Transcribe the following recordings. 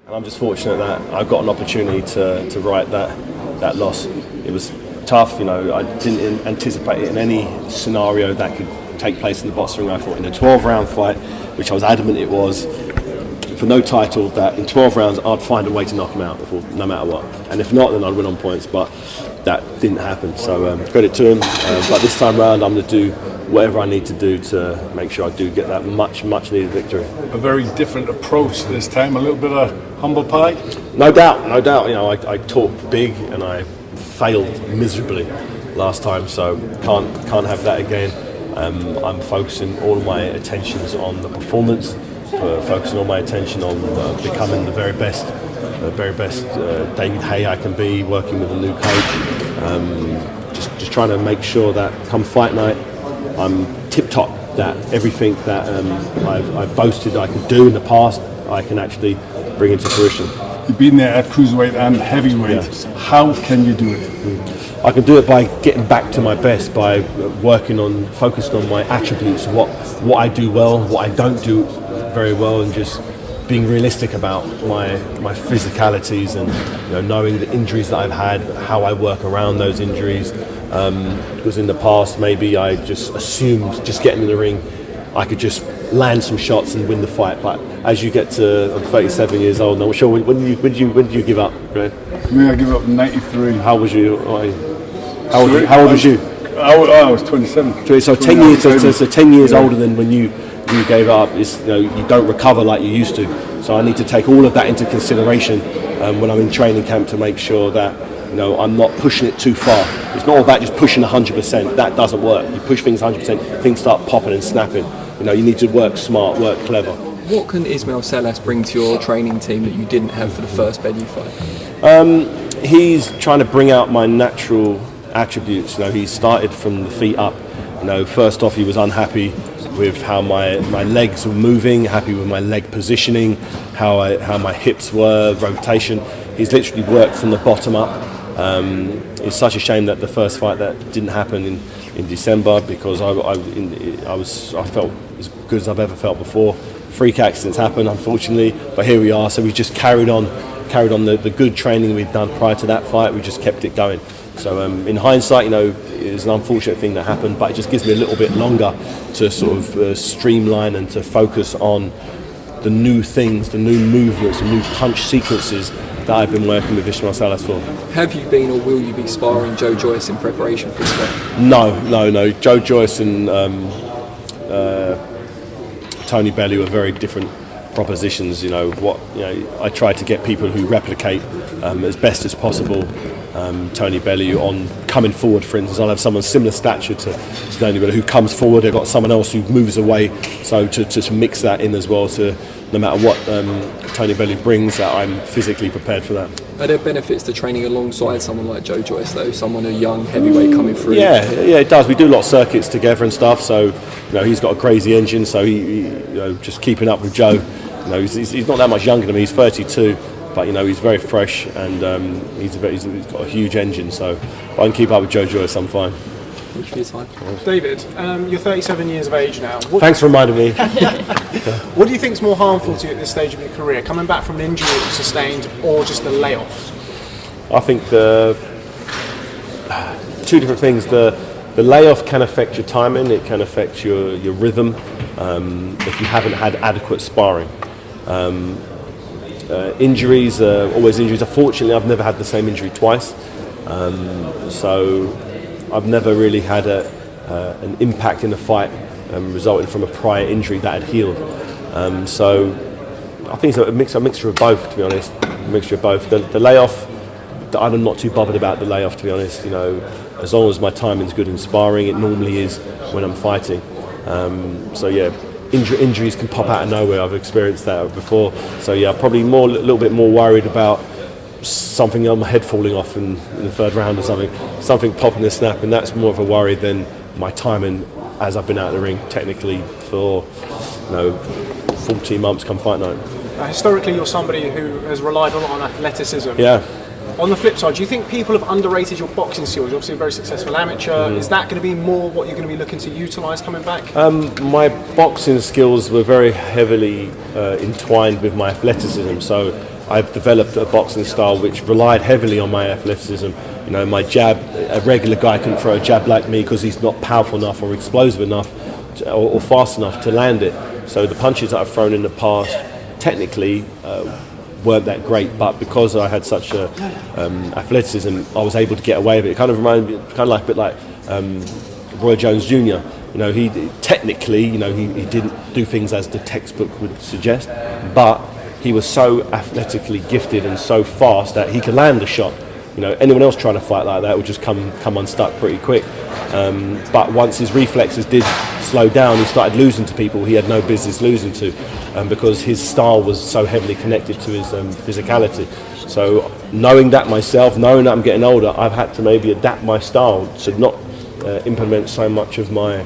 And I'm just fortunate that I got an opportunity to right that loss. It was tough, I didn't anticipate it in any scenario that could take place in the boxing ring. I thought in a 12-round fight, which I was adamant it was, for no title, that in 12 rounds I'd find a way to knock him out no matter what. And if not, then I'd win on points, but that didn't happen. So credit to him. But this time round I'm going to do whatever I need to do to make sure I do get that much needed victory. A very different approach this time, a little bit of humble pie? No doubt. I talked big and I failed miserably last time, so can't have that again. I'm focusing all my attentions on the performance, focusing all my attention on becoming the very best David Haye I can be, working with a new coach, just trying to make sure that come fight night I'm tip-top, that everything that I've boasted I could do in the past I can actually bring into fruition. You've been there at cruiserweight and heavyweight. Yeah. How can you do it? I can do it by getting back to my best, by focusing on my attributes, what I do well, what I don't do very well, and just being realistic about my physicalities and knowing the injuries that I've had, how I work around those injuries. Because in the past maybe I just assumed just getting in the ring I could just land some shots and win the fight, but as you get to, I'm 37 years old now. Sure, when did you give up? Right? I gave up in 93. How was you? How old was you? I was 27. So 10 years. So 10 years older than when you gave up. You don't recover like you used to. So I need to take all of that into consideration when I'm in training camp to make sure that I'm not pushing it too far. It's not all about just pushing 100%. That doesn't work. You push things 100%, things start popping and snapping. You need to work smart, work clever. What can Ismail Salas bring to your training team that you didn't have for the first Bellew fight? He's trying to bring out my natural attributes. He started from the feet up. First off, he was unhappy with how my legs were moving, happy with my leg positioning, how my hips were, rotation. He's literally worked from the bottom up. It's such a shame that the first fight that didn't happen in December, because I felt as good as I've ever felt before. Freak accidents happen, unfortunately, but here we are. So we just carried on the good training we'd done prior to that fight. We just kept it going. So in hindsight, it's an unfortunate thing that happened, but it just gives me a little bit longer to sort of streamline and to focus on the new things, the new movements, the new punch sequences that I've been working with Ismail Salas for. Have you been or will you be sparring Joe Joyce in preparation for this fight? No. Joe Joyce and Tony Bellew are very different propositions. I try to get people who replicate as best as possible Tony Bellew on coming forward. For instance, I'll have someone similar stature to Tony Bellew who comes forward. I've got someone else who moves away, so to mix that in as well, to no matter what Tony Bellew brings, that I'm physically prepared for that. Are there benefits to training alongside someone like Joe Joyce, though, someone a young heavyweight coming through? Yeah, it does. We do a lot of circuits together and stuff, so he's got a crazy engine, so he just keeping up with Joe. He's not that much younger than me. He's 32, but he's very fresh, and he's got a huge engine. So if I can keep up with Joe Joyce, I'm fine. Thank you for your time. David, you're 37 years of age now. Thanks for reminding me. What do you think is more harmful to you at this stage of your career? Coming back from an injury that you sustained, or just the layoff? I think two different things. The layoff can affect your timing. It can affect your rhythm if you haven't had adequate sparring. Injuries are always injuries. Unfortunately, I've never had the same injury twice, so I've never really had an impact in the fight resulting from a prior injury that had healed. So I think it's a mixture of both, to be honest. A mixture of both. The layoff, I'm not too bothered about the layoff, to be honest. As long as my timing's good in sparring, it normally is when I'm fighting. So yeah, injuries can pop out of nowhere. I've experienced that before. So yeah, probably a little bit more worried about something on my head falling off in the third round or something popping and snapping. That's more of a worry than my timing as I've been out of the ring technically for 14 months come fight night. Historically, you're somebody who has relied a lot on athleticism. Yeah. On the flip side, do you think people have underrated your boxing skills? You're obviously a very successful amateur. Is that going to be more what you're going to be looking to utilise coming back? My boxing skills were very heavily entwined with my athleticism. So I've developed a boxing style which relied heavily on my athleticism. You know, my jab, a regular guy couldn't throw a jab like me because he's not powerful enough or explosive enough or fast enough to land it. So the punches that I've thrown in the past, technically, weren't that great, but because I had such a athleticism, I was able to get away with it. It kind of reminded me, kind of like a bit like Roy Jones Jr. You know, he technically, you know, he didn't do things as the textbook would suggest, but he was so athletically gifted and so fast that he could land a shot. You know, anyone else trying to fight like that would just come unstuck pretty quick. But once his reflexes did slow down, he started losing to people he had no business losing to, because his style was so heavily connected to his physicality. So knowing that myself, knowing that I'm getting older, I've had to maybe adapt my style to not implement so much of my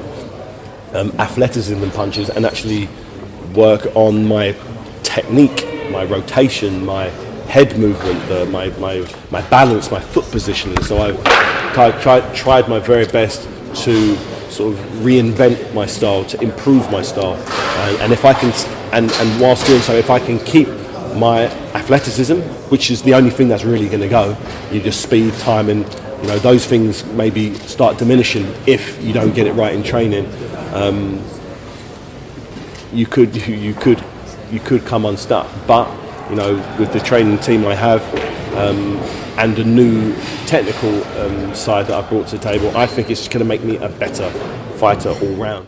athleticism and punches, and actually work on my technique, my rotation, my head movement, my balance, my foot positioning. So I've tried my very best to sort of reinvent my style, to improve my style, and if I can, and whilst doing so, if I can keep my athleticism, which is the only thing that's really going to go, you just speed, time, and you know those things maybe start diminishing if you don't get it right in training. You could come unstuck, but you know, with the training team I have and the new technical side that I've brought to the table, I think it's going to make me a better fighter all round.